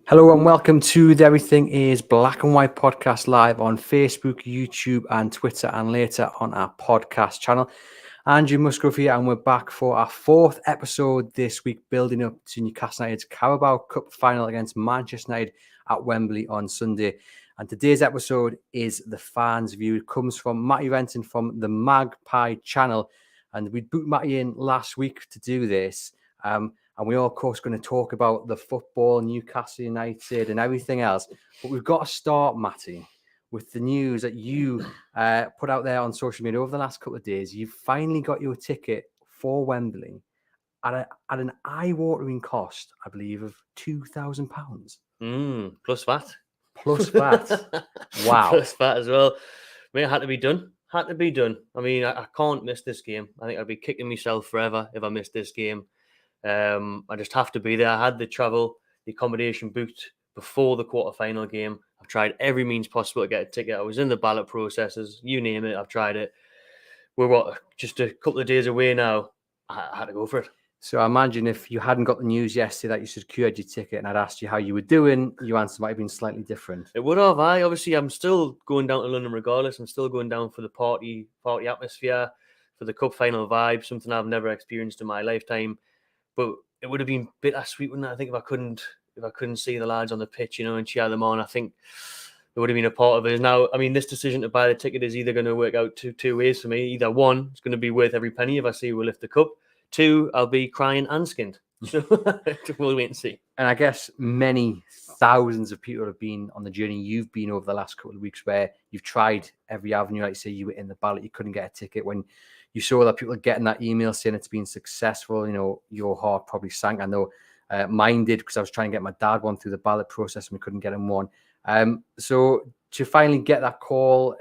Hello and welcome to the Everything is Black and White podcast live on Facebook, YouTube and Twitter and later on our podcast channel. Andrew Musgrove here and we're back for our fourth episode this week, building up to Newcastle United's Carabo Cup final against Manchester United at Wembley on Sunday. And today's episode is the fans' view. It comes from Matty Renton from the Magpie channel. And we booked Matty in last week to do this. And we're, of course, going to talk about the football, Newcastle United and everything else. But we've got to start, Matty, with the news that you put out there on social media over the last couple of days. You've finally got your ticket for Wembley at an eye-watering cost, I believe, of £2,000. Plus VAT. Plus VAT. Wow. Plus VAT as well. I mean, it had to be done. Had to be done. I mean, I can't miss this game. I think I'd be kicking myself forever if I missed this game. I just have to be there. I had the travel, the accommodation booked before the quarter-final game. I've tried every means possible to get a ticket. I was in the ballot processes. You name it, I've tried it. We're just a couple of days away now. I had to go for it. So I imagine if you hadn't got the news yesterday that you secured your ticket and I'd asked you how you were doing, your answer might have been slightly different. It would have. Obviously, I'm still going down to London regardless. I'm still going down for the party atmosphere, for the cup final vibe, something I've never experienced in my lifetime. But it would have been bittersweet, wouldn't it? I think if I couldn't see the lads on the pitch, and cheer them on, I think it would have been a part of it. Now, I mean, this decision to buy the ticket is either going to work out two ways for me. Either one, it's going to be worth every penny if I see we'll lift the cup. Two, I'll be crying and skinned. So we'll wait and see. And I guess many thousands of people have been on the journey you've been over the last couple of weeks where you've tried every avenue. Like you say, you were in the ballot, you couldn't get a ticket. When you saw that people are getting that email saying it's been successful, your heart probably sank. I know mine did because I was trying to get my dad one through the ballot process and we couldn't get him one. So to finally get that call,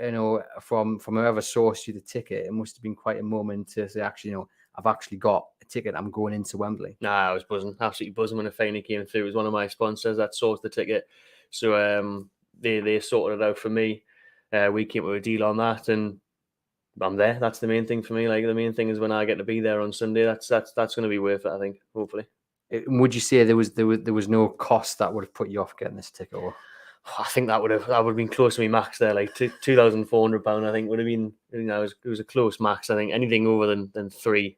from whoever sourced you the ticket, it must have been quite a moment to say, actually, I've actually got a ticket. I'm going into Wembley. Nah, I was buzzing, absolutely buzzing when it finally came through. It was one of my sponsors that sourced the ticket. So they sorted it out for me. We came to a deal on that and I'm there. That's the main thing for me. Like the main thing is when I get to be there on Sunday, that's going to be worth it, I think, hopefully. Would you say there was no cost that would have put you off getting this ticket? Or I think that would have been close to me max there, like £2,400. I think would have been. It was a close max. I think anything over than three,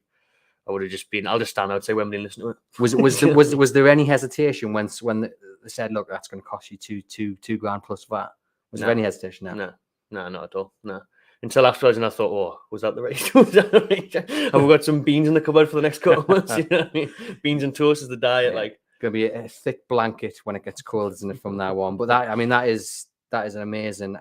I would have just been. I'll just stand outside Wembley and listen to it. Was there any hesitation when they said, look, that's going to cost you two grand plus VAT? Was there any hesitation? No, not at all. No. Until afterwards, and I thought, oh, was that the right? Have we got some beans in the cupboard for the next couple of months? You know what I mean? Beans and toast is the diet. Yeah. Like, going to be a thick blanket when it gets cold, isn't it, from now on? But that is an amazing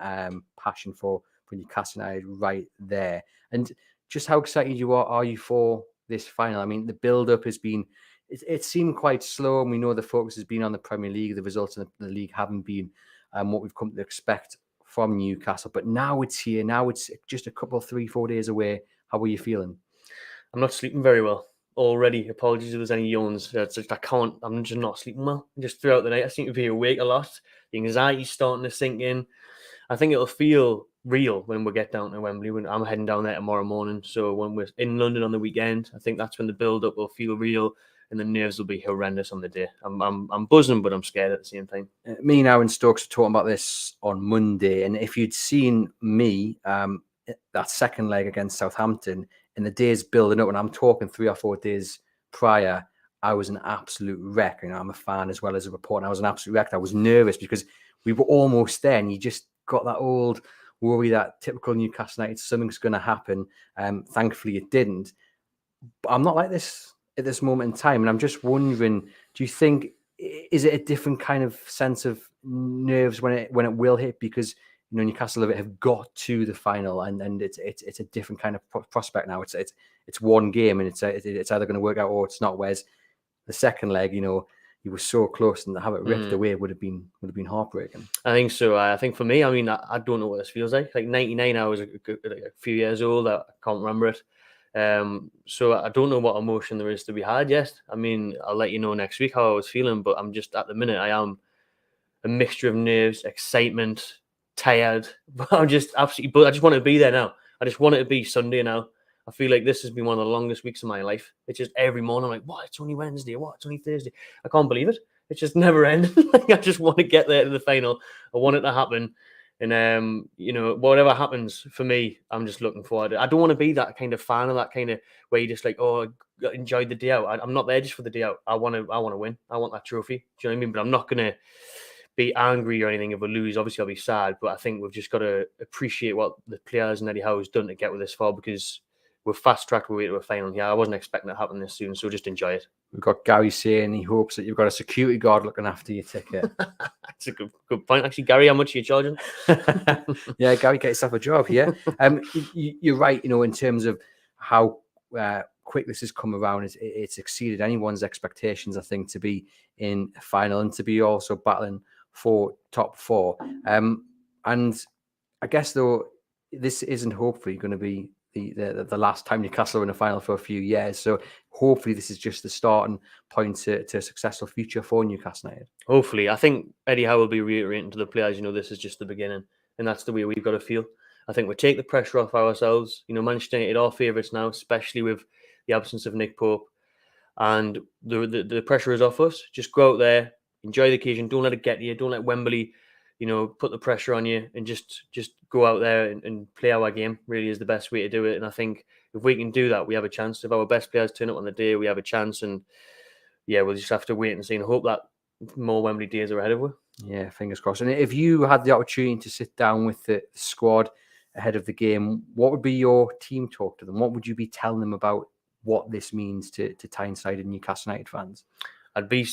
passion for Newcastle United right there. And just how excited are you for this final? I mean, the build-up has been, it seemed quite slow, and we know the focus has been on the Premier League. The results in the league haven't been what we've come to expect from Newcastle. But now it's here. Now it's just a couple, 3-4 days away. How are you feeling? I'm not sleeping very well already. Apologies if there's any yawns. I'm just not sleeping well. Just throughout the night, I seem to be awake a lot. The anxiety's starting to sink in. I think it'll feel real when we get down to Wembley. When I'm heading down there tomorrow morning. So when we're in London on the weekend, I think that's when the build-up will feel real and the nerves will be horrendous on the day. I'm buzzing, but I'm scared at the same time. Me now and Stokes were talking about this on Monday, and if you'd seen me that second leg against Southampton in the days building up, and I'm talking 3 or 4 days prior, I was an absolute wreck. I'm a fan as well as a reporter. I was an absolute wreck. I was nervous because we were almost there, and you just got that old worry that typical Newcastle United, something's going to happen. Thankfully, it didn't. But I'm not like this at this moment in time, and I'm just wondering, do you think, is it a different kind of sense of nerves when it will hit? Because Newcastle have got to the final, and it's a different kind of prospect now. It's one game, and it's either going to work out or it's not. Whereas the second leg, you were so close, and to have it ripped away would have been heartbreaking. I think so. I think for me, I mean, I don't know what this feels like. Like 99, I was a few years old. I can't remember it. So I don't know what emotion there is to be had yet. I mean, I'll let you know next week how I was feeling, but I'm just, at the minute, I am a mixture of nerves, excitement, tired, but I'm just absolutely, but I just want to be there now. I just want it to be Sunday now. I feel like this has been one of the longest weeks of my life. It's just every morning I'm like, what? It's only Wednesday. What? It's only Thursday. I can't believe it. It's just never ending. Like, I just want to get there to the final. I want it to happen. And whatever happens for me, I'm just looking forward. I don't want to be that kind of fan of that kind of where you just like, oh, enjoy the day out. I'm not there just for the day out. I want to win. I want that trophy. Do you know what I mean? But I'm not gonna be angry or anything if we lose. Obviously, I'll be sad. But I think we've just got to appreciate what the players and Eddie Howe has done to get with this far, because we're fast tracked way to a final here. I wasn't expecting that to happen this soon, so just enjoy it. We've got Gary saying he hopes that you've got a security guard looking after your ticket. That's a good point, actually. Gary, how much are you charging? Yeah, Gary, get yourself a job here. You're right, in terms of how quick this has come around. It's exceeded anyone's expectations, I think, to be in a final and to be also battling for top four. And I guess, though, this isn't hopefully going to be the last time Newcastle are in a final for a few years. So hopefully this is just the starting point to a successful future for Newcastle United. Hopefully. I think Eddie Howe will be reiterating to the players, this is just the beginning. And that's the way we've got to feel. I think we take the pressure off ourselves. Manchester United are favourites now, especially with the absence of Nick Pope. And the pressure is off us. Just go out there, enjoy the occasion. Don't let it get to you. Don't let Wembley, put the pressure on you, and just go out there and play our game. Really is the best way to do it. And I think if we can do that, we have a chance. If our best players turn up on the day, we have a chance. And yeah, we'll just have to wait and see and hope that more Wembley days are ahead of us. Yeah, fingers crossed. And if you had the opportunity to sit down with the squad ahead of the game, what would be your team talk to them? What would you be telling them about what this means to Tyneside and Newcastle United fans? I'd be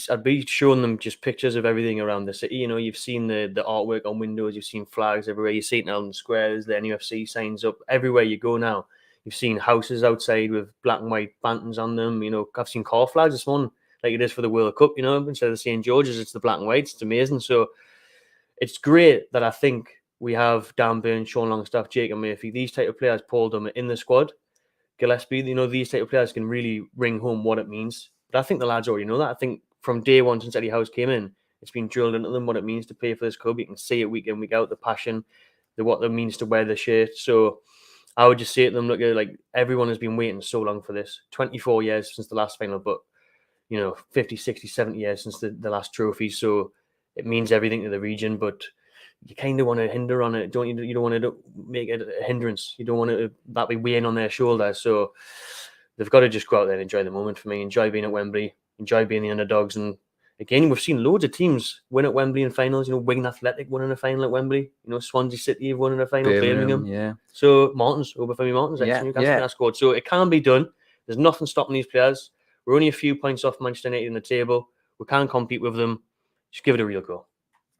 showing them just pictures of everything around the city. You've seen the artwork on windows, you've seen flags everywhere, you see it now in the squares, the NUFC signs up everywhere you go now. You've seen houses outside with black and white bantams on them. I've seen car flags this morning, like it is for the World Cup. Instead of St. George's, it's the black and whites. It's amazing. So it's great that I think we have Dan Burn, Sean Longstaff, Jacob Murphy, these type of players, Paul Dummer in the squad. Gillespie, these type of players can really bring home what it means. But I think the lads already know that. I think from day one since Eddie Howe's came in, it's been drilled into them what it means to play for this club. You can see it week in, week out, the passion, what it means to wear the shirt. So I would just say to them, look, like everyone has been waiting so long for this. 24 years since the last final, but 50, 60, 70 years since the last trophy. So it means everything to the region, but you kind of want to hinder on it, don't you? You don't want to make it a hindrance. You don't want that be weighing on their shoulders. So they've got to just go out there and enjoy the moment for me. Enjoy being at Wembley. Enjoy being the underdogs. And again, we've seen loads of teams win at Wembley in finals. Wigan Athletic won in a final at Wembley. Swansea City have won in a final. Birmingham. Yeah. So Obafemi Martins, Newcastle scored. So it can be done. There's nothing stopping these players. We're only a few points off Manchester United in the table. We can't compete with them. Just give it a real go.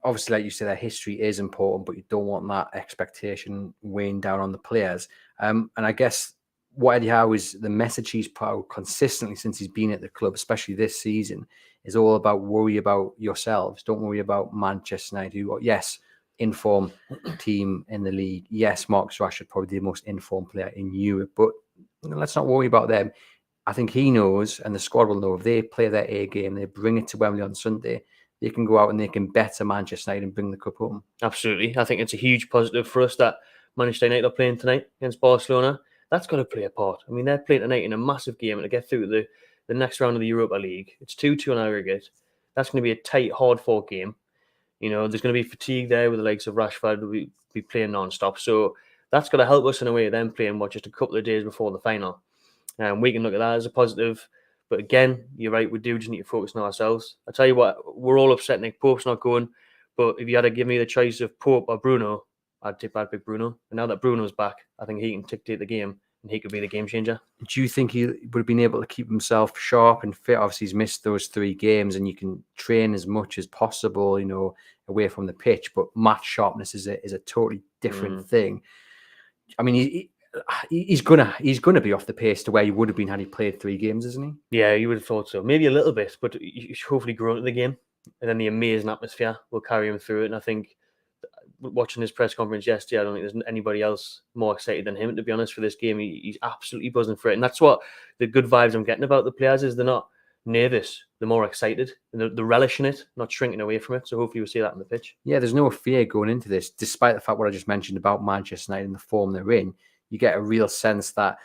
Obviously, like you said, their history is important, but you don't want that expectation weighing down on the players. And I guess what Eddie Howe is, the message he's put out consistently since he's been at the club, especially this season, is all about worry about yourselves. Don't worry about Manchester United, who, yes, informed team in the league. Yes, Marcus Rashford, probably the most informed player in Europe, but let's not worry about them. I think he knows, and the squad will know, if they play their A game, they bring it to Wembley on Sunday, they can go out and they can better Manchester United and bring the cup home. Absolutely. I think it's a huge positive for us that Manchester United are playing tonight against Barcelona. That's got to play a part. I mean, they're playing tonight in a massive game and to get through the next round of the Europa League. It's 2-2 on aggregate. That's going to be a tight, hard-fought game. There's going to be fatigue there with the likes of Rashford. We'll be playing non-stop. So that's got to help us in a way, them playing just a couple of days before the final. And we can look at that as a positive. But again, you're right, we do just need to focus on ourselves. I tell you what, we're all upset Nick Pope's not going. But if you had to give me the choice of Pope or Bruno, I'd pick Bruno. And now that Bruno's back, I think he can dictate the game and he could be the game changer. Do you think he would have been able to keep himself sharp and fit? Obviously, he's missed those 3 games and you can train as much as possible, away from the pitch. But match sharpness is a totally different thing. I mean, he's gonna be off the pace to where he would have been had he played 3 games, isn't he? Yeah, you would have thought so. Maybe a little bit, but you should hopefully grow into the game. And then the amazing atmosphere will carry him through it. And I think watching his press conference yesterday, I don't think there's anybody else more excited than him, to be honest, for this game. He's absolutely buzzing for it. And that's what the good vibes I'm getting about the players is. They're not nervous. They're more excited. And they're relishing it, not shrinking away from it. So hopefully we'll see that on the pitch. Yeah, there's no fear going into this, despite the fact what I just mentioned about Manchester United and the form they're in. You get a real sense that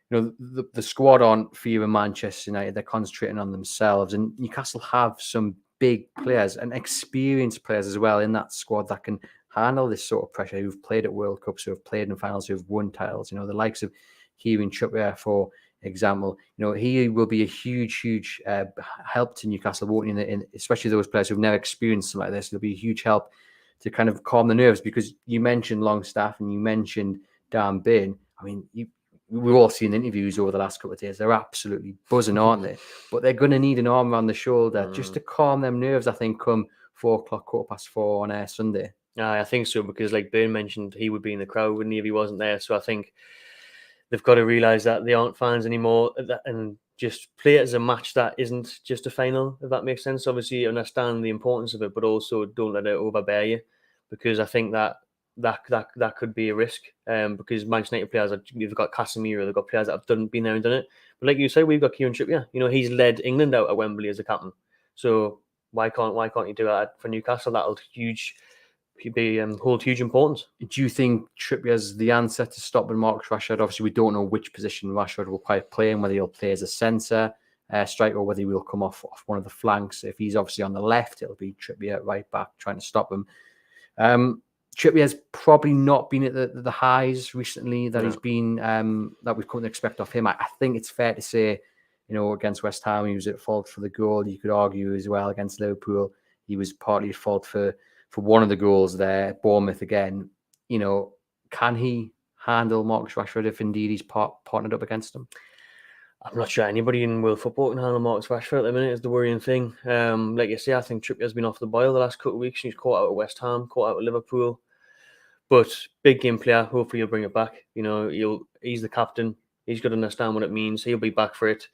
the squad aren't fearing Manchester United. They're concentrating on themselves. And Newcastle have some big players and experienced players as well in that squad that can handle this sort of pressure, who've played at World Cups, who have played in finals, who have won titles. The likes of Kieran Trippier, for example. He will be a huge help to Newcastle, won't he? Especially those players who've never experienced something like this. It'll be a huge help to kind of calm the nerves, because you mentioned Longstaff and you mentioned Dan Burn. I mean, we've all seen interviews over the last couple of days. They're absolutely buzzing, aren't they? But they're going to need an arm around the shoulder just to calm them nerves, I think, come 4 o'clock, 4:15 on Sunday. I think so, because like Burn mentioned, he would be in the crowd, wouldn't he, if he wasn't there? So I think they've got to realise that they aren't fans anymore, and just play it as a match that isn't just a final, if that makes sense. Obviously, understand the importance of it, but also don't let it overbear you, because I think that could be a risk. Because Manchester United players, they've got Casemiro, they've got players that have been there and done it. But like you say, we've got Kieran Trippier. He's led England out at Wembley as a captain. So why can't you do that for Newcastle? That'll hold huge importance. Do you think Trippier's the answer to stopping Marcus Rashford? Obviously, we don't know which position Rashford will quite play in, whether he'll play as a centre striker or whether he will come off one of the flanks. If he's obviously on the left, it'll be Trippier right back trying to stop him. Trippier's probably not been at the highs recently that he's been, that we've come to expect of him. I think it's fair to say, against West Ham, he was at fault for the goal. You could argue as well against Liverpool, he was partly at fault for one of the goals there. Bournemouth again, can he handle Marcus Rashford if indeed he's partnered up against him? I'm not sure anybody in world football can handle Marcus Rashford at the minute, is the worrying thing. Like you say, I think Trippier's been off the boil the last couple of weeks. He's caught out at West Ham, caught out at Liverpool. But big game player, hopefully he'll bring it back. He's the captain. He's got to understand what it means. He'll be back for it.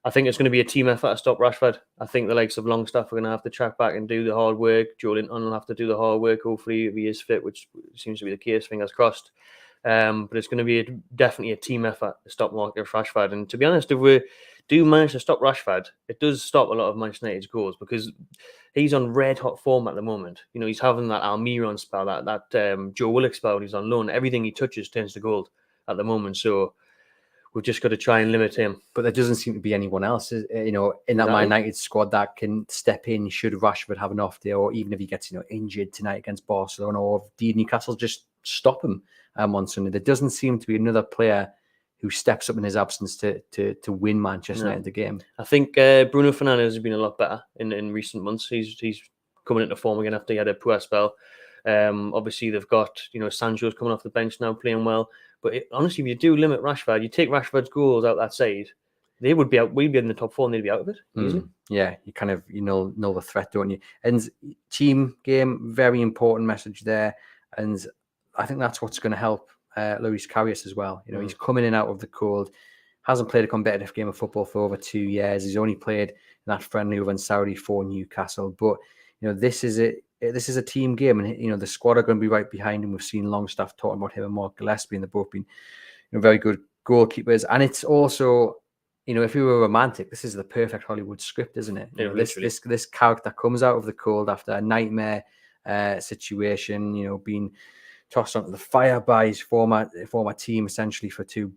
I think it's going to be a team effort to stop Rashford. I think the likes of Longstaff are going to have to track back and do the hard work. Joe Linton will have to do the hard work, hopefully, if he is fit, which seems to be the case, fingers crossed. But it's going to be definitely a team effort to stop Marcus Rashford. And to be honest, if we do manage to stop Rashford, it does stop a lot of Manchester United's goals, because he's on red-hot form at the moment. He's having that Almiron spell, that Joe Willock spell when he's on loan. Everything he touches turns to gold at the moment. So we've just got to try and limit him. But there doesn't seem to be anyone else, in that Man United squad that can step in should Rashford have an off day, or even if he gets, injured tonight against Barcelona, or if Newcastle just stop him on Sunday. There doesn't seem to be another player who steps up in his absence to win Manchester United the game. I think Bruno Fernandes has been a lot better in recent months. He's coming into form again after he had a poor spell. Obviously, they've got Sancho's coming off the bench now, playing well. But honestly, if you do limit Rashford, you take Rashford's goals out that side, they would be out. We'd be in the top 4 and they'd be out of it. Yeah, you kind of know the threat, don't you? And team game, very important message there. And I think that's what's going to help Loris Karius as well. He's coming in out of the cold, hasn't played a competitive game of football for over 2 years. He's only played in that friendly over in Saudi for Newcastle. But this is a team game, and the squad are going to be right behind him. We've seen Longstaff talking about him and Mark Gillespie, and they've both been very good goalkeepers. And it's also, if we were romantic, this is the perfect Hollywood script, isn't it? This character comes out of the cold after a nightmare situation, being tossed onto the fire by his former team, essentially for two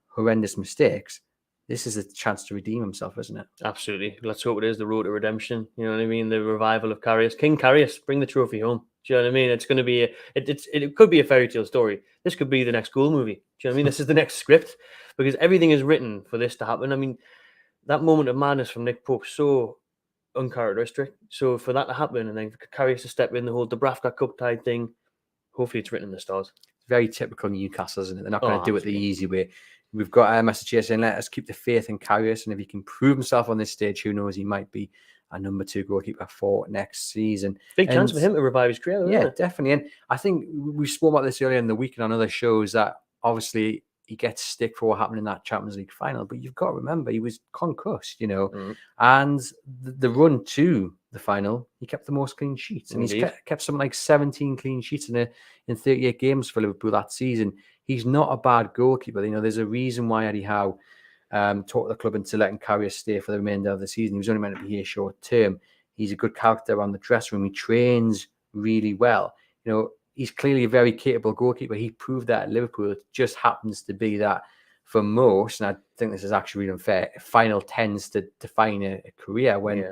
horrendous mistakes. This is a chance to redeem himself, isn't it? Absolutely. Let's hope it is the road to redemption. You know what I mean? The revival of Karius. King Karius, bring the trophy home. Do you know what I mean? It's going to be it could be a fairy tale story. This could be the next Ghoul movie. Do you know what I mean? This is the next script, because everything is written for this to happen. I mean, that moment of madness from Nick Pope, so uncharacteristic. So for that to happen, and then Karius to step in, the whole Dubravka Cup tied thing, hopefully it's written in the stars. Very typical Newcastle, isn't it? They're not going to do it the easy way. We've got a message here saying, let us keep the faith in Karius, and if he can prove himself on this stage, who knows, he might be a number 2 goalkeeper for next season. Big chance for him to revive his career, yeah, definitely. And I think we spoke about this earlier in the week and on other shows, that obviously he gets stick for what happened in that Champions League final, but you've got to remember he was concussed, and the run to the final, he kept the most clean sheets, and he's kept something like 17 clean sheets in 38 games for Liverpool that season. He's not a bad goalkeeper. There's a reason why Eddie Howe talked the club into letting Karius stay for the remainder of the season. He was only meant to be here short term. He's a good character around the dressing room. He trains really well. He's clearly a very capable goalkeeper. He proved that at Liverpool. It just happens to be that for most, and I think this is actually really unfair, final tends to define a career when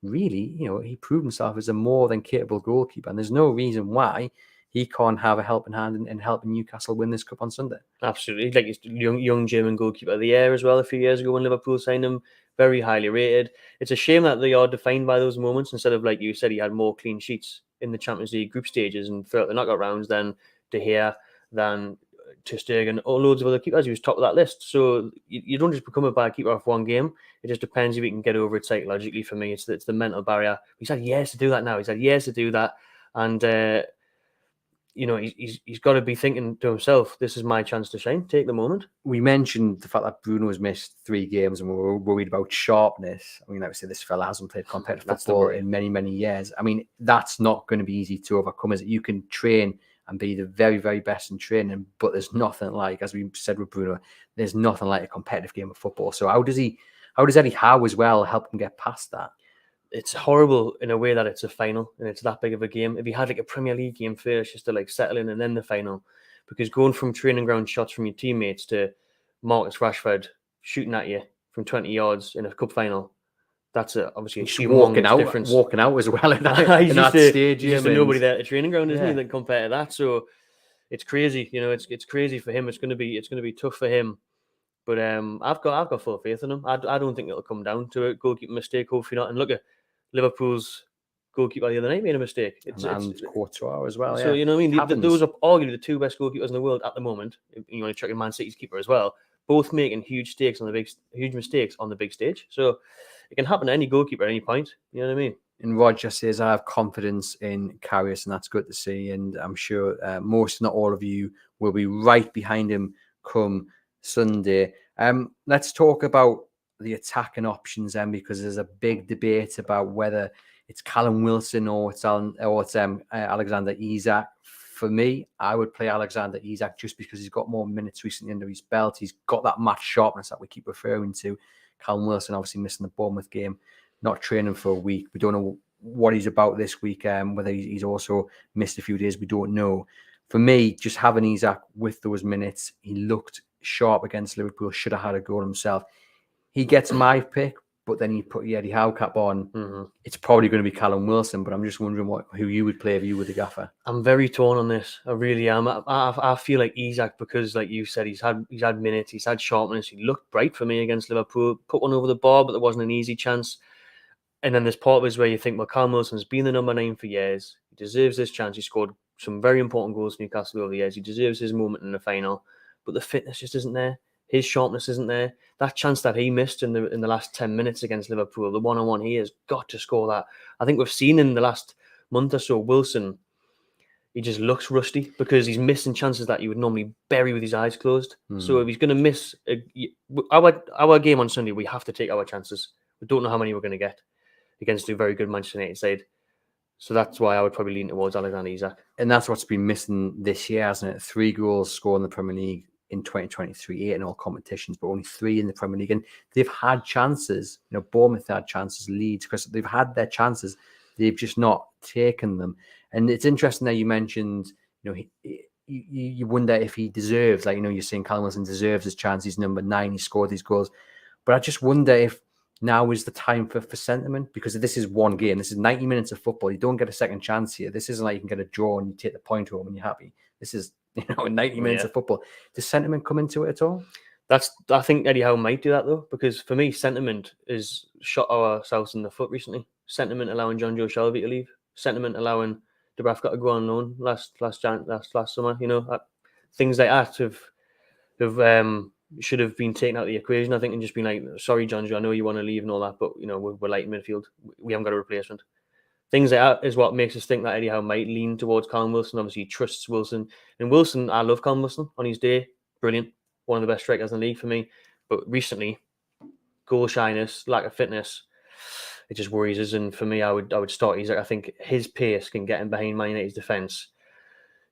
really, he proved himself as a more than capable goalkeeper, and there's no reason why he can't have a helping hand in helping Newcastle win this cup on Sunday. Absolutely. Like he's young German goalkeeper of the year as well a few years ago when Liverpool signed him. Very highly rated. It's a shame that they are defined by those moments instead of, like you said, he had more clean sheets in the Champions League group stages and throughout the knockout rounds than De Gea, than Ter Stegen, or loads of other keepers. He was top of that list. So you don't just become a bad keeper off one game. It just depends if you can get over it psychologically. For me, it's the mental barrier. He's had years to do that now. He's had years to do that. And he's got to be thinking to himself, this is my chance to shine. Take the moment. We mentioned the fact that Bruno has missed 3 games and we're worried about sharpness. I mean, like we said, this fella hasn't played competitive football in many, many years. I mean, that's not going to be easy to overcome, is it? You can train and be the very, very best in training, but there's nothing like, as we said with Bruno, there's nothing like a competitive game of football. So how does Eddie Howe as well help him get past that? It's horrible in a way that it's a final and it's that big of a game. If you had like a Premier League game first, just to like settle in and then the final, because going from training ground shots from your teammates to Marcus Rashford shooting at you from 20 yards in a cup final, that's obviously a humongous difference. Walking out as well in that stadium. He's just nobody there at the training ground, isn't he? Like compared to that, so it's crazy. It's crazy for him. It's going to be tough for him. But I've got full faith in him. I don't think it'll come down to a goalkeeper mistake. Hopefully not. And look at Liverpool's goalkeeper the other night made a mistake. And Courtois as well. So yeah. I mean, those are arguably the 2 best goalkeepers in the world at the moment. You want to check in Man City's keeper as well. Both making huge mistakes on the big stage. So it can happen to any goalkeeper at any point. You know what I mean? And Roger says, I have confidence in Karius, and that's good to see. And I'm sure most, not all of you, will be right behind him come Sunday. Let's talk about the attacking options then, because there's a big debate about whether it's Callum Wilson or it's Alexander Isak. For me, I would play Alexander Isak just because he's got more minutes recently under his belt. He's got that match sharpness that we keep referring to. Callum Wilson obviously missing the Bournemouth game, not training for a week. We don't know what he's about this week, whether he's also missed a few days. We don't know. For me, just having Isak with those minutes, he looked sharp against Liverpool, should have had a goal himself. He gets my pick, but then you put the Eddie Howe cap on. Mm-hmm. It's probably going to be Callum Wilson, but I'm just wondering who you would play if you were the gaffer. I'm very torn on this. I really am. I feel like Isak, because like you said, he's had minutes, he's had sharpness. He looked bright for me against Liverpool. Put one over the bar, but there wasn't an easy chance. And then there's part of it where you think, well, Callum Wilson's been the number 9 for years. He deserves this chance. He scored some very important goals for Newcastle over the years. He deserves his moment in the final, but the fitness just isn't there. His sharpness isn't there. That chance that he missed in the last 10 minutes against Liverpool, the one-on-one, he has got to score that. I think we've seen in the last month or so, Wilson, he just looks rusty because he's missing chances that you would normally bury with his eyes closed. So if he's going to miss our game on Sunday, we have to take our chances. We don't know how many we're going to get against a very good Manchester United side. So that's why I would probably lean towards Alexander Isak. And that's what's been missing this year, hasn't it? 3 goals scored in the Premier League in 2023, 8 in all competitions, but only 3 in the Premier League. And they've had chances. Bournemouth had chances, Leeds, because they've had their chances. They've just not taken them. And it's interesting that you mentioned, you wonder if he deserves, you're saying Callum Wilson deserves his chance. He's number 9. He scored these goals. But I just wonder if now is the time for sentiment, because this is one game. This is 90 minutes of football. You don't get a second chance here. This isn't like you can get a draw and you take the point home and you're happy. This is 90 minutes of football. Does sentiment come into it at all? I think Eddie Howe might do that though, because for me, sentiment is shot ourselves in the foot recently. Sentiment allowing John Joe Shelby to leave. Sentiment allowing Dubravka to go on loan last summer. Things like that have should have been taken out of the equation, I think, and just been like, sorry, John Joe, I know you want to leave and all that, but we're light in midfield. We haven't got a replacement. Things like that is what makes us think that Eddie Howe might lean towards Callum Wilson. Obviously, he trusts Wilson. And Wilson, I love Callum Wilson on his day. Brilliant. One of the best strikers in the league for me. But recently, goal shyness, lack of fitness, it just worries us. And for me, I would start Isak. I think his pace can get him behind Man United's defence.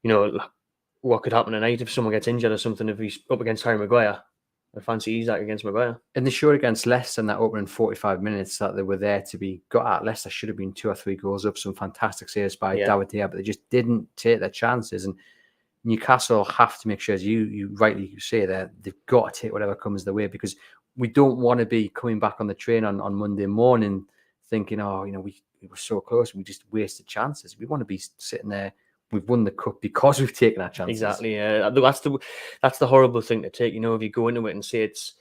What could happen tonight if someone gets injured or something, if he's up against Harry Maguire? I fancy Isak against Maguire. And they showed against Leicester in that opening 45 minutes that they were there to be got at. Leicester should have been 2 or 3 goals up, some fantastic saves by David De Gea, but they just didn't take their chances. And Newcastle have to make sure, as you rightly say there, they've got to take whatever comes their way, because we don't want to be coming back on the train on Monday morning thinking, oh, we were so close, we just wasted chances. We want to be sitting there. We've won the cup because we've taken our chances. Exactly. That's the horrible thing to take. If you go into it and say it's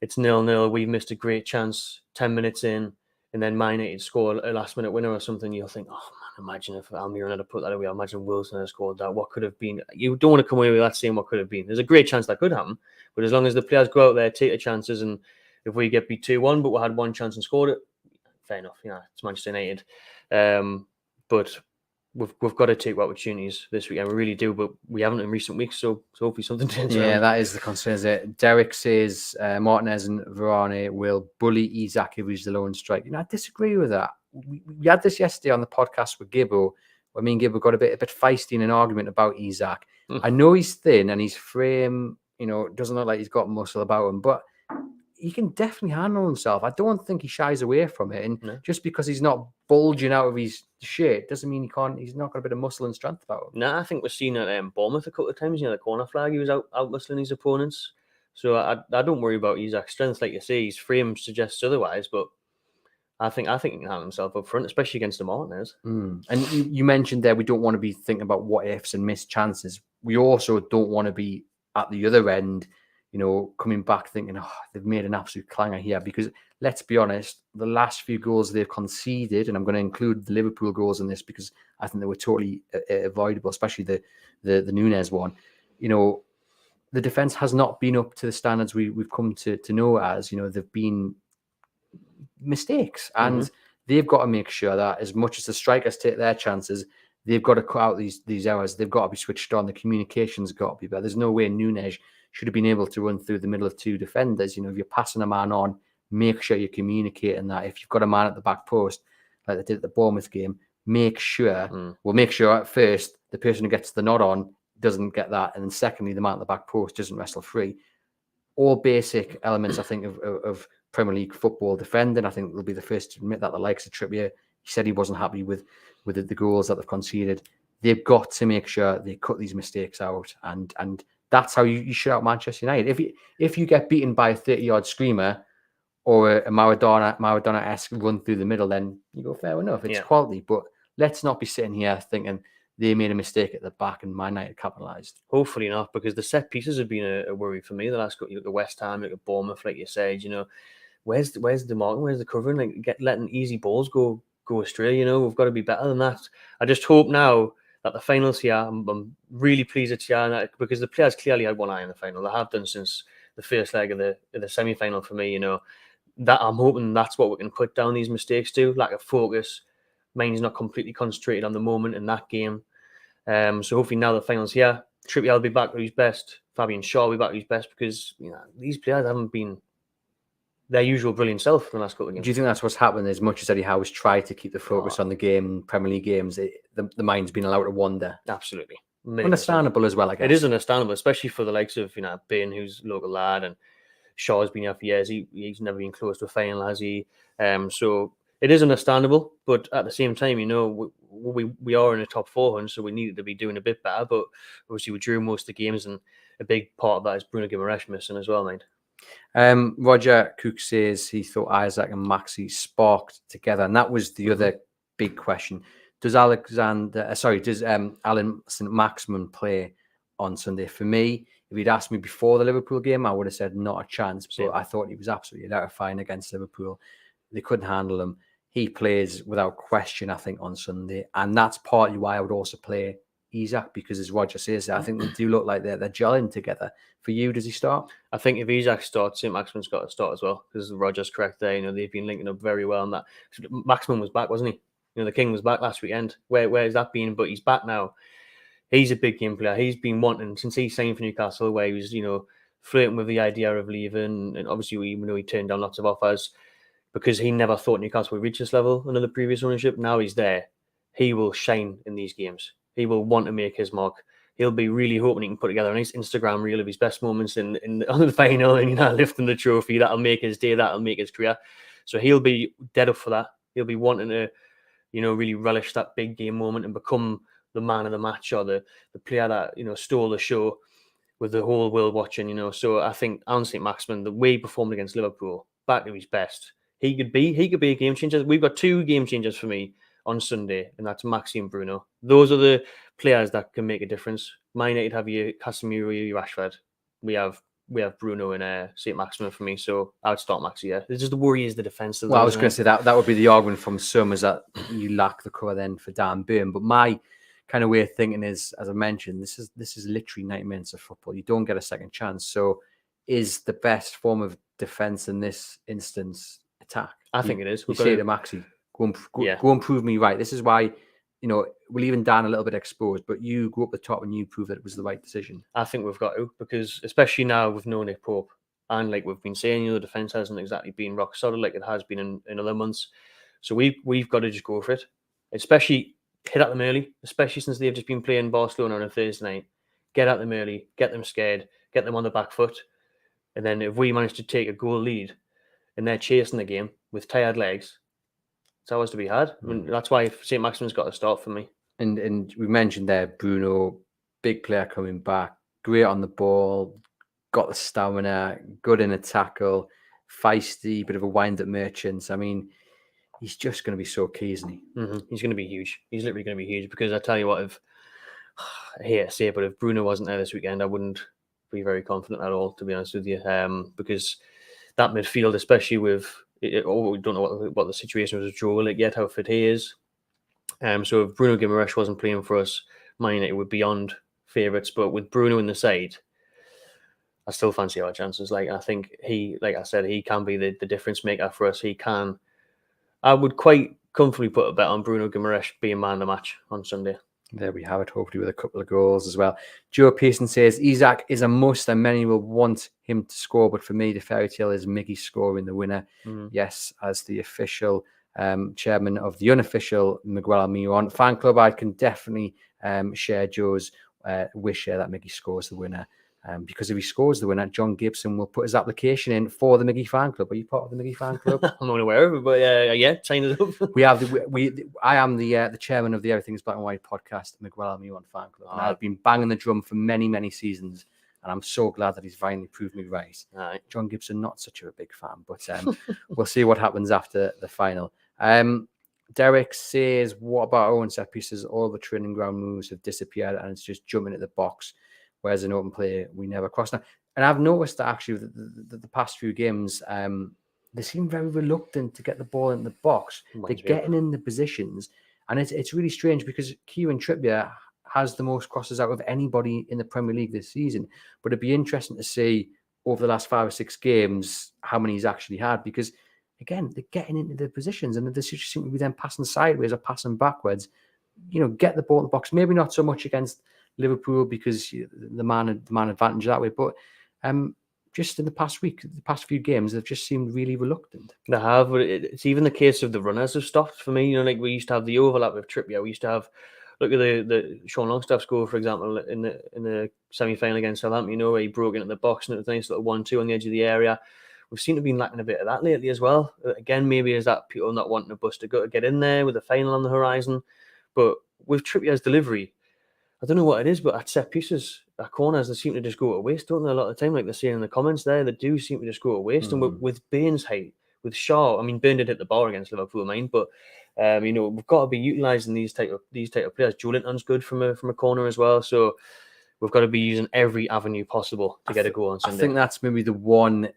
0-0, we've missed a great chance 10 minutes in, and then Man United score a last minute winner or something, you'll think, oh man, imagine if Almiron had put that away. Imagine Wilson had scored that. What could have been? You don't want to come away with that saying what could have been. There's a great chance that could happen, but as long as the players go out there, take the chances, and if we get beat 2-1, but we had one chance and scored it, fair enough. It's Manchester United. But we've got to take opportunities this weekend. We really do, but we haven't in recent weeks. So hopefully something turns around. Yeah, that is the concern. Is it? Derek says Martinez and Varane will bully Isak if he's the lone strike. I disagree with that. We had this yesterday on the podcast with Gibbo, where me and Gibbo got a bit feisty in an argument about Isak. I know he's thin and his frame, doesn't look like he's got muscle about him, but he can definitely handle himself. I don't think he shies away from it. And just because he's not bulging out of his shit doesn't mean he's not got a bit of muscle and strength about him. No, I think we've seen at Bournemouth a couple of times, the corner flag, he was out muscling his opponents. So I don't worry about Isak's strength. Like you say, his frame suggests otherwise, but I think he can handle himself up front, especially against the Martinez. And you mentioned there we don't want to be thinking about what ifs and missed chances. We also don't want to be at the other end, coming back thinking, oh, they've made an absolute clanger here. Because let's be honest, the last few goals they've conceded, and I'm going to include the Liverpool goals in this because I think they were totally avoidable, especially the Nunez one. The defence has not been up to the standards we've come to know as. They've been mistakes, and they've got to make sure that as much as the strikers take their chances, they've got to cut out these errors. They've got to be switched on. The communication's got to be better. There's no way Nunez should have been able to run through the middle of two defenders. If you're passing a man on, make sure you're communicating that. If you've got a man at the back post, like they did at the Bournemouth game, make sure at first the person who gets the nod on doesn't get that, and then secondly, the man at the back post doesn't wrestle free. All basic elements, I think, of Premier League football defending. I think they'll be the first to admit that. The likes of Trippier, he said he wasn't happy with the goals that they've conceded. They've got to make sure they cut these mistakes out, and that's how you shut out Manchester United. If you get beaten by a 30-yard screamer or a Maradona-esque run through the middle, then you go, fair enough, it's quality. But let's not be sitting here thinking they made a mistake at the back and Man United capitalised. Hopefully not, because the set pieces have been a worry for me the last couple. You look at West Ham, you look at Bournemouth, like you said. Where's the marking? Where's the covering? Like letting easy balls go astray. We've got to be better than that. I just hope now that the finals here, I'm really pleased it's here because the players clearly had one eye on the final. They have done since the first leg of the semi-final for me. That I'm hoping that's what we can put down these mistakes to. Lack of focus, mind's not completely concentrated on the moment in that game. So hopefully now the finals here, Trippier will be back at his best. Fabian Shaw will be back at his best because these players haven't been their usual brilliant self in the last couple of games. Do you think that's what's happened? As much as Eddie Howe has tried to keep the focus on the game, Premier League games, the mind's been allowed to wander. Absolutely. Understandable as well, I guess. It is understandable, especially for the likes of Bain, who's a local lad, and Shaw has been here for years. He's never been close to a final, has he? So it is understandable, but at the same time, we are in a top 400, so we needed to be doing a bit better. But obviously, we drew most of the games, and a big part of that is Bruno Guimaraes missing as well, mate. Roger Cook says he thought Isaac and Maxi sparked together, and that was the other big question. Does Alan St. Maximin play on Sunday? For me, if he'd asked me before the Liverpool game, I would have said not a chance. But I thought he was absolutely terrifying against Liverpool. They couldn't handle him. He plays without question, I think, on Sunday, and that's partly why I would also play Isak, because as Roger says, I think they do look like they're gelling together. For you, does he start? I think if Isak starts, St. Maximin's got to start as well, because Roger's correct there. They've been linking up very well on that. Maximin was back, wasn't he? The King was back last weekend. Where has that been? But he's back now. He's a big game player. He's been wanting since he signed for Newcastle, where he was, flirting with the idea of leaving. And obviously, we know he turned down lots of offers because he never thought Newcastle would reach this level under the previous ownership. Now he's there. He will shine in these games. He will want to make his mark. He'll be really hoping he can put together a nice Instagram reel of his best moments on the final and lifting the trophy. That'll make his day. That'll make his career. So he'll be dead up for that. He'll be wanting to, really relish that big game moment and become the man of the match or the player that stole the show with the whole world watching. So I think Alan St. Maximin, the way he performed against Liverpool, back to his best, he could be a game changer. We've got 2 game changers for me on Sunday, and that's Maxi and Bruno. Those are the players that can make a difference. Man United have your Casemiro, your Rashford. We have Bruno and St. Maximin for me, so I would start Maxi. Yeah, it's just the worry is the defense. Well, I was going to say that would be the argument from some, is that you lack the cover then for Dan Burn. But my kind of way of thinking is, as I mentioned, this is literally 90 minutes of football. You don't get a second chance. So, is the best form of defense in this instance attack? I think it is. We say to Maxi, go and prove me right. This is why, we're leaving Dan a little bit exposed, but you go up the top and you prove that it was the right decision. I think we've got to, because especially now with no Nick Pope, and like we've been saying, the defence hasn't exactly been rock solid like it has been in other months. So we've got to just go for it, especially hit at them early, especially since they've just been playing Barcelona on a Thursday night. Get at them early, get them scared, get them on the back foot. And then if we manage to take a goal lead and they're chasing the game with tired legs, it's ours to be had. I mean, that's why St. Maximin's got to start for me. And we mentioned there, Bruno, big player coming back, great on the ball, got the stamina, good in a tackle, feisty, bit of a wind-up merchant. I mean, he's just going to be so key, isn't he? Mm-hmm. He's going to be huge. He's literally going to be huge, because I tell you what, I hate to say it, but if Bruno wasn't there this weekend, I wouldn't be very confident at all, to be honest with you, because that midfield, especially with, we don't know what the situation was with Joe Willock yet, how fit he is. So if Bruno Guimaraes wasn't playing for us, Man United would be beyond favourites. But with Bruno in the side, I still fancy our chances. Like, I think he can be the difference maker for us. I would quite comfortably put a bet on Bruno Guimaraes being man of the match on Sunday. There we have it, hopefully with a couple of goals as well. Joe Pearson says, Isak is a must and many will want him to score, but for me, the fairy tale is Miggy scoring the winner. Yes, as the official chairman of the unofficial Miguel Almiron fan club, I can definitely share Joe's wish that Miggy scores the winner. Because if he scores the winner, John Gibson will put his application in for the Miggy fan club. Are you part of the Miggy fan club? I'm unaware of it, but yeah, sign it up. I am the chairman of the Everything's Black and White podcast, Miguel Almiron fan club. And I've been banging the drum for many, many seasons, and I'm so glad that he's finally proved me right. John Gibson, not such a big fan, but we'll see what happens after the final. Derek says, what about our own set pieces? All the training ground moves have disappeared, and it's just jumping at the box. Whereas an open play, we never cross now. And I've noticed that actually the past few games, they seem very reluctant to get the ball in the box. They're getting in the positions. And it's really strange, because Kieran Trippier has the most crosses out of anybody in the Premier League this season. But it'd be interesting to see over the last 5 or 6 games how many he's actually had, because, again, they're getting into the positions and they just seem to be then passing sideways or passing backwards. Get the ball in the box. Maybe not so much against Liverpool, because the man advantage that way, but just in the past few games, they've just seemed really reluctant. They have, but it's even the case of the runners have stopped for me. Like we used to have the overlap with Trippier. We used to have, look at the Sean Longstaff score, for example, in the semi-final against Southampton. Where he broke into the box and it was a nice little 1-2 on the edge of the area. We've seemed to be lacking a bit of that lately as well. Again, maybe is that people not wanting a bust to get in there with the final on the horizon, but with Trippier's delivery, I don't know what it is, but at set pieces, at corners, they seem to just go to waste, don't they? A lot of the time, like they're saying in the comments there, they do seem to just go to waste. And with Bain's height, with Shaw, I mean, Bain did hit the bar against Liverpool, but we've got to be utilising these type of players. Joe Linton's good from a corner as well, so we've got to be using every avenue possible to get a goal on Sunday. I think that's maybe the one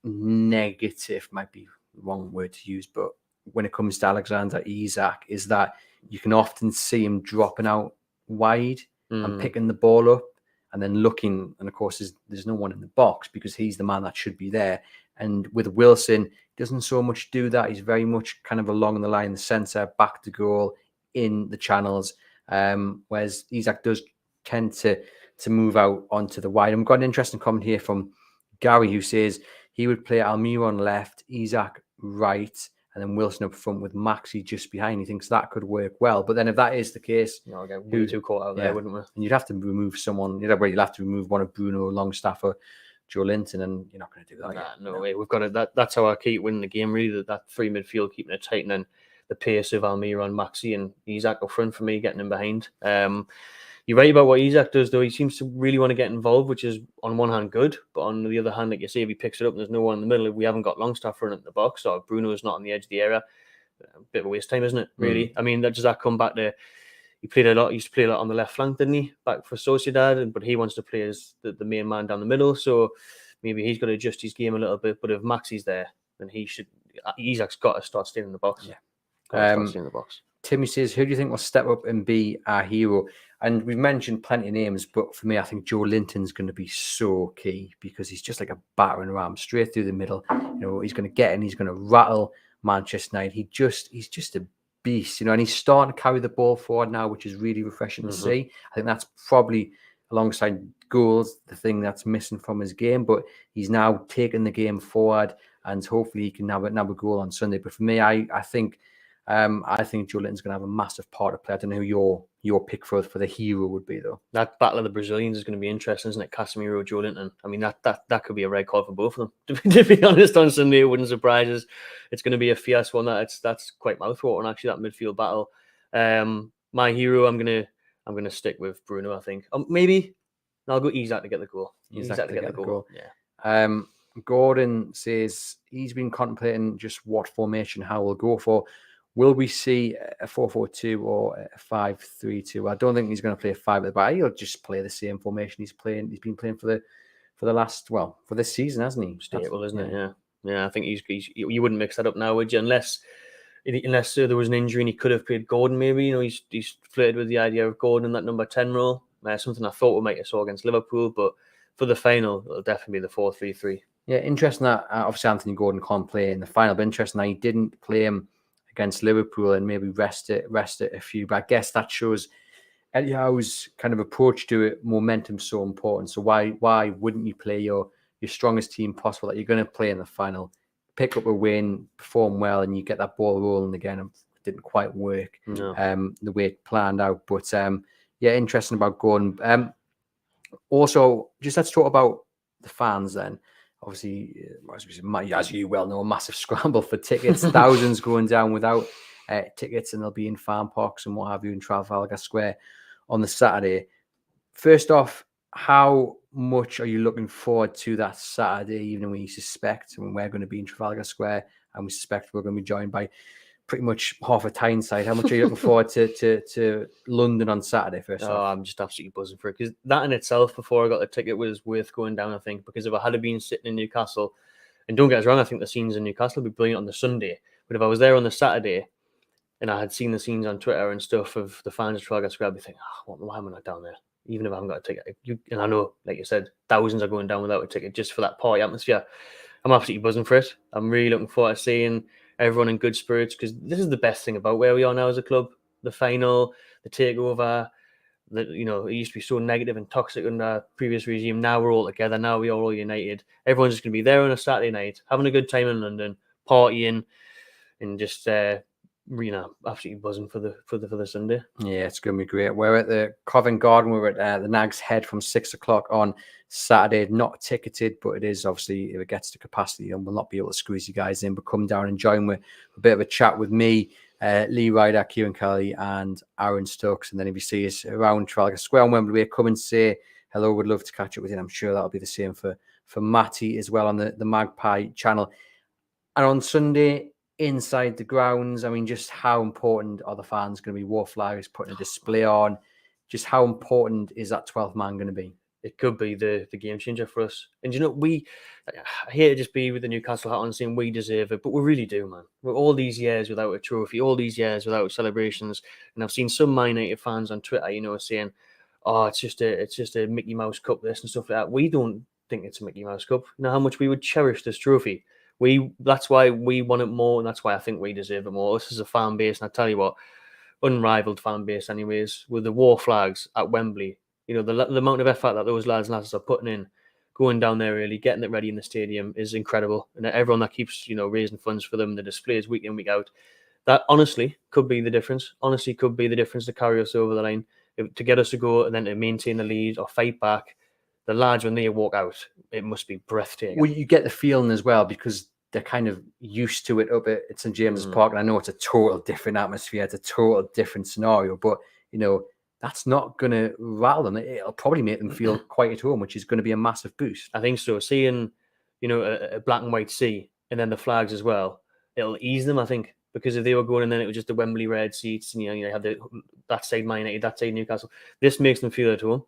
negative, might be the wrong word to use, but when it comes to Alexander Isak, is that you can often see him dropping out wide and picking the ball up and then looking, and of course there's no one in the box because he's the man that should be there. And with Wilson, he doesn't so much do that. He's very much kind of along the line, the centre, back to goal, in the channels, whereas Isak does tend to move out onto the wide. And we've got an interesting comment here from Gary, who says he would play Almiron left, Isak right, and then Wilson up front with Maxi just behind. He thinks that could work well. But then if that is the case, I'll get way too caught out there, wouldn't we? And you'd have to remove someone. You'll have to remove one of Bruno, Longstaff, or Joe Linton, and you're not going to do that. No way. We've got to. That's how I keep winning the game. Really, that three midfield, keeping it tight, and then the pace of Almiron, Maxi, and Isak up front for me, getting in behind. You're right about what Isak does, though. He seems to really want to get involved, which is on one hand good, but on the other hand, like you say, if he picks it up and there's no one in the middle, if we haven't got Longstaff running at the box or Bruno's not on the edge of the area, a bit of a waste of time, isn't it? Really? I mean, does that come back to he played a lot? He used to play a lot on the left flank, didn't he? Back for Sociedad, but he wants to play as the main man down the middle. So maybe he's got to adjust his game a little bit. But if Maxi's there, then he should. Isak's got to start staying in the box. Yeah, start staying in the box. Timmy says, "Who do you think will step up and be our hero?" And we've mentioned plenty of names, but for me, I think Joe Linton's going to be so key because he's just like a battering ram straight through the middle. He's going to get in, he's going to rattle Manchester United. He's just a beast, and he's starting to carry the ball forward now, which is really refreshing to see. I think that's probably alongside goals the thing that's missing from his game, but he's now taking the game forward, and hopefully he can nab a goal on Sunday. But for me, I think Joe Linton's going to have a massive part to play. I don't know who your pick for the hero would be, though. That battle of the Brazilians is going to be interesting, isn't it? Casemiro, Joe Linton. I mean, that could be a red card for both of them. To be honest, on Sunday, it wouldn't surprise us. It's going to be a fierce one. That's quite mouthwatering, actually, that midfield battle. My hero, I'm gonna stick with Bruno, I think. Maybe I'll go Isak to get the goal. Isak to get the goal. Yeah. Gordon says he's been contemplating just what formation how we'll go for. Will we see a 4-4-2 or a 5-3-2? I don't think he's going to play a 5 at the back. He'll just play the same formation he's been playing for this season, hasn't he? Stable, isn't it? Yeah. I think you wouldn't mix that up now, would you? Unless there was an injury and he could have played Gordon. Maybe he's flirted with the idea of Gordon in that number 10 role. Something I thought we might have saw against Liverpool, but for the final, it'll definitely be the 4-3-3. Yeah, interesting that obviously Anthony Gordon can't play in the final, but interesting that he didn't play him against Liverpool and maybe rest it a few. But I guess that shows Eddie Howe's kind of approach to it. Momentum's so important. So why wouldn't you play your strongest team possible that you're going to play in the final, pick up a win, perform well, and you get that ball rolling again? It didn't quite work the way it planned out. But interesting about Gordon. Also, just let's talk about the fans then. Obviously, as you well know, a massive scramble for tickets. Thousands going down without tickets, and they'll be in farm parks and what have you in Trafalgar Square on the Saturday. First off, how much are you looking forward to that Saturday evening when you suspect we're going to be in Trafalgar Square and we suspect we're going to be joined by pretty much half a Tyneside? How much are you looking forward to London on Saturday, first off? I'm just absolutely buzzing for it, because that in itself, before I got the ticket, was worth going down, I think, because if I had been sitting in Newcastle, and don't get us wrong, I think the scenes in Newcastle would be brilliant on the Sunday, but if I was there on the Saturday and I had seen the scenes on Twitter and stuff of the fans of Trafalgar Square, I'd be thinking, why am I not down there? Even if I haven't got a ticket. And I know, like you said, thousands are going down without a ticket just for that party atmosphere. I'm absolutely buzzing for it. I'm really looking forward to seeing everyone in good spirits, because this is the best thing about where we are now as a club. The final, the takeover, it used to be so negative and toxic under our previous regime. Now we're all together. Now we are all united. Everyone's just going to be there on a Saturday night, having a good time in London, partying, and just absolutely buzzing for the Sunday. Yeah, it's going to be great. We're at the Covent Garden. We're at the Nag's Head from 6 o'clock on Saturday. Not ticketed, but it is obviously, if it gets to capacity, and we'll not be able to squeeze you guys in, but come down and join with a bit of a chat with me, Lee Ryder, Kieran Kelly, and Aaron Stokes. And then if you see us around Trafalgar Square on Wembley, come and say hello. Would love to catch up with you. I'm sure that'll be the same for Matty as well on the Magpie channel. And on Sunday, inside the grounds, I mean, just how important are the fans going to be? War Flags putting a display on. Just how important is that 12th man going to be? It could be the game changer for us. And I hate to just be with the Newcastle hat on saying we deserve it, but we really do, man. We're all these years without a trophy, all these years without celebrations. And I've seen some Man United fans on Twitter, saying, it's just a Mickey Mouse Cup, this and stuff like that. We don't think it's a Mickey Mouse Cup. You know how much we would cherish this trophy. That's why we want it more, and that's why I think we deserve it more. This is a fan base, and I tell you what, unrivaled fan base anyways, with the War Flags at Wembley. The amount of effort that those lads and lasses are putting in, going down there early, getting it ready in the stadium is incredible. And everyone that keeps, raising funds for them, the displays week in, week out, that honestly could be the difference. Honestly could be the difference to carry us over the line, to get us to go and then to maintain the lead or fight back. The lads, when they walk out, it must be breathtaking. Well, you get the feeling as well, because they're kind of used to it up at St James's Park. And I know it's a total different atmosphere. It's a total different scenario. But, that's not going to rattle them. It'll probably make them feel quite at home, which is going to be a massive boost. I think so. Seeing, a black and white sea and then the flags as well, it'll ease them, I think, because if they were going and then it was just the Wembley red seats and, you had that side Man United, that side Newcastle, this makes them feel at home.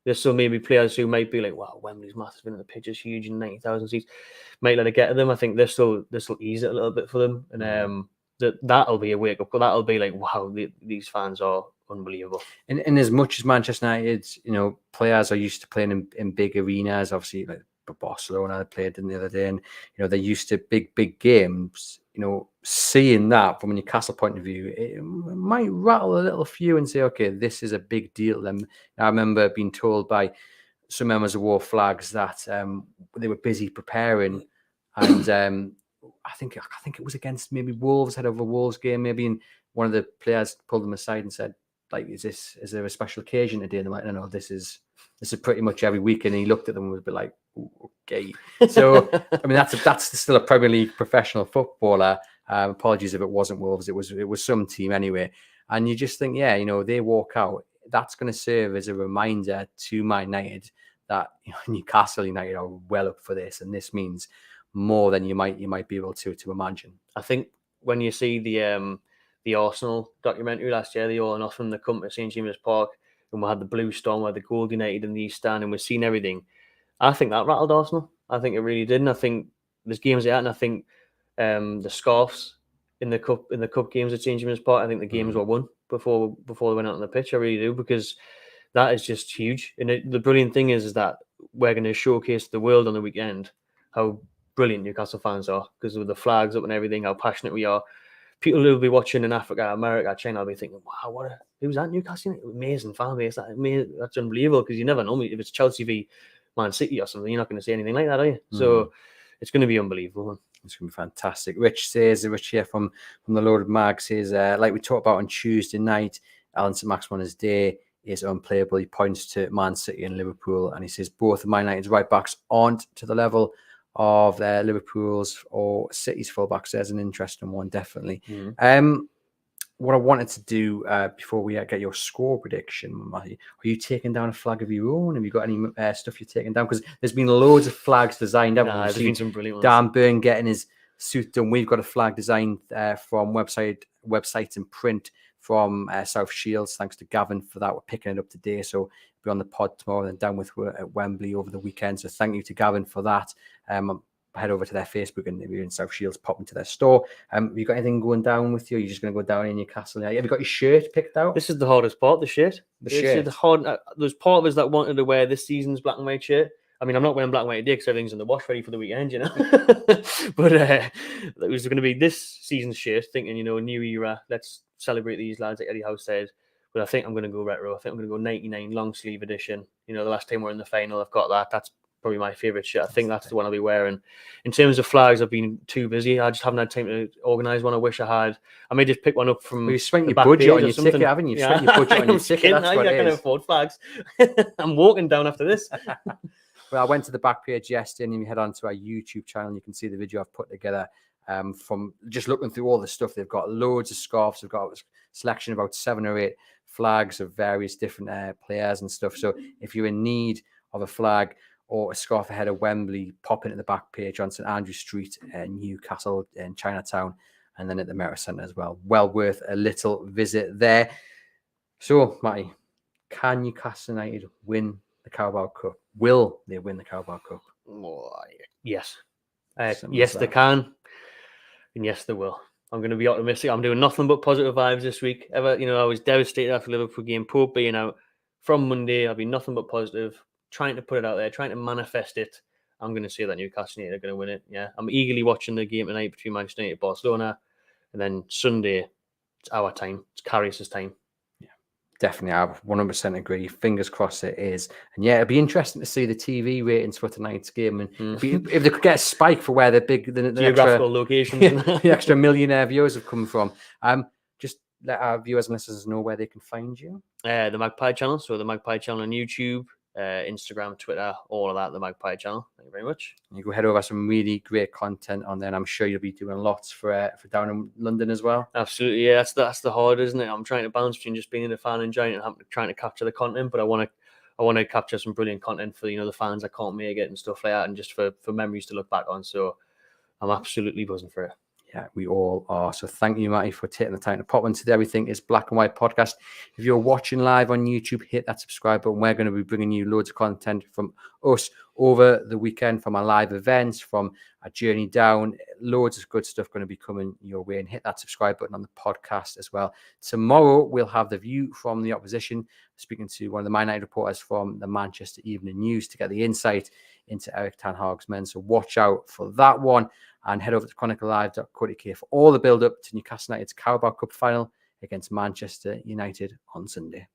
There's so maybe players who might be like, wow, Wembley's massive and the pitch is huge and 90,000 seats, might let it get to them. I think this will ease it a little bit for them. And that'll be a wake up. That'll be like, wow, these fans are unbelievable. And as much as Manchester United, players are used to playing in big arenas, obviously like Barcelona played in the other day, and they're used to big games. Seeing that from a Newcastle point of view, it might rattle a little few and say, okay, this is a big deal. And I remember being told by some members of War Flags that they were busy preparing, and I think it was against maybe Wolves, head of a Wolves game, maybe, and one of the players pulled them aside and said, like, is there a special occasion today? And they're like, no, this is pretty much every week. And he looked at them and was a bit like, okay. So I mean, that's still a Premier League professional footballer. Apologies if it wasn't Wolves, it was some team anyway. And you just think, they walk out. That's going to serve as a reminder to Man United that Newcastle United are well up for this, and this means more than you might be able to imagine. I think when you see the Arsenal documentary last year, the All or Nothing, the come to St James's Park, and we had the Blue Storm where the Gold United in the East Stand, and we've seen everything. I think that rattled Arsenal. I think it really did, and I think there's games like that, and I think the scarves in the cup games at St James's Park, I think the games were won before they went out on the pitch. I really do, because that is just huge. And the brilliant thing is that we're going to showcase the world on the weekend how brilliant Newcastle fans are, because with the flags up and everything, how passionate we are. People who will be watching in Africa, America, China will be thinking, wow, who's that Newcastle? Amazing fan base. That's unbelievable, because you never know. If it's Chelsea v Man City or something, you're not going to say anything like that, are you? So it's going to be unbelievable. It's going to be fantastic. Rich here from the Loaded Mag says, like we talked about on Tuesday night, Alan St. Maximin on his day is unplayable. He points to Man City and Liverpool, and he says both of Man United's right backs aren't to the level of Liverpool's or City's fullbacks. There's an interesting one, definitely. What I wanted to do before we get your score prediction, Matty, are you taking down a flag of your own? Have you got any stuff you're taking down? Because there's been loads of flags designed. There's been some brilliant ones. Dan Byrne getting his suit done. We've got a flag designed from websites and print from South Shields. Thanks to Gavin for that. We're picking it up today, so be on the pod tomorrow and down with at Wembley over the weekend. So thank you to Gavin for that. Head over to their Facebook, and if you're in South Shields, pop into their store. Have you got anything going down with you? Are you just going to go down in Newcastle? Have you got your shirt picked out? This is the hardest part, the shirt. Shirt. There's part of us that wanted to wear this season's black and white shirt. I mean, I'm not wearing black and white today because everything's in the wash ready for the weekend, But it was going to be this season's shirt, thinking, new era, let's celebrate these lads, like Eddie House said. But I think I'm going to go retro. I think I'm going to go 99 long sleeve edition. The last time we were in the final, I've got that. That's probably my favourite shirt. I think that's the one I'll be wearing. In terms of flags, I've been too busy. I just haven't had time to organise one. I wish I had. I may just pick one up from. Well, you spent your budget on your ticket, haven't you? Yeah. Spent your budget on your ticket. That's what it is. I can afford flags. I'm walking down after this. Well, I went to the back page yesterday, and you head onto our YouTube channel, and you can see the video I've put together from just looking through all the stuff. They've got loads of scarves. They've got a selection of about 7 or 8 flags of various different players and stuff. So if you're in need of a flag or a scarf ahead of Wembley, pop into the back page on St Andrew Street in Newcastle in Chinatown, and then at the Merit Centre as well. Well worth a little visit there. So, Matty, can Newcastle United win the Carabo Cup? Will they win the Carabo Cup? Yes. Yes, they can. And yes, they will. I'm going to be optimistic. I'm doing nothing but positive vibes this week. I was devastated after the Liverpool game. Pope being out from Monday, I'll be nothing but positive. Trying to put it out there, trying to manifest it. I'm going to say that Newcastle United are going to win it. Yeah, I'm eagerly watching the game tonight between Manchester United and Barcelona, and then Sunday, it's our time. It's Karius' time. Yeah, definitely. I 100% agree. Fingers crossed it is. And yeah, it'd be interesting to see the TV ratings for tonight's game, and if they could get a spike for where the geographical locations, the extra millionaire viewers have come from. Just let our viewers and listeners know where they can find you. The Magpie channel. So the Magpie channel on YouTube. Instagram, Twitter, all of that, the Magpie channel. Thank you very much. You go head over some really great content on there. And I'm sure you'll be doing lots for down in London as well. Absolutely, yeah. That's the hard, isn't it? I'm trying to balance between just being a fan enjoying it and trying to capture the content, but I want to capture some brilliant content for the fans that can't make it and stuff like that, and just for memories to look back on. So I'm absolutely buzzing for it. Yeah, we all are. So thank you, Matty, for taking the time to pop into the Everything is Black and White podcast. If you're watching live on YouTube, hit that subscribe button. We're going to be bringing you loads of content from us over the weekend, from our live events, from our journey down. Loads of good stuff going to be coming your way. And hit that subscribe button on the podcast as well. Tomorrow, we'll have the view from the opposition, speaking to one of the Man United reporters from the Manchester Evening News to get the insight into Eric Ten Hag's men. So watch out for that one. And head over to chroniclelive.co.uk for all the build-up to Newcastle United's Carabo Cup final against Manchester United on Sunday.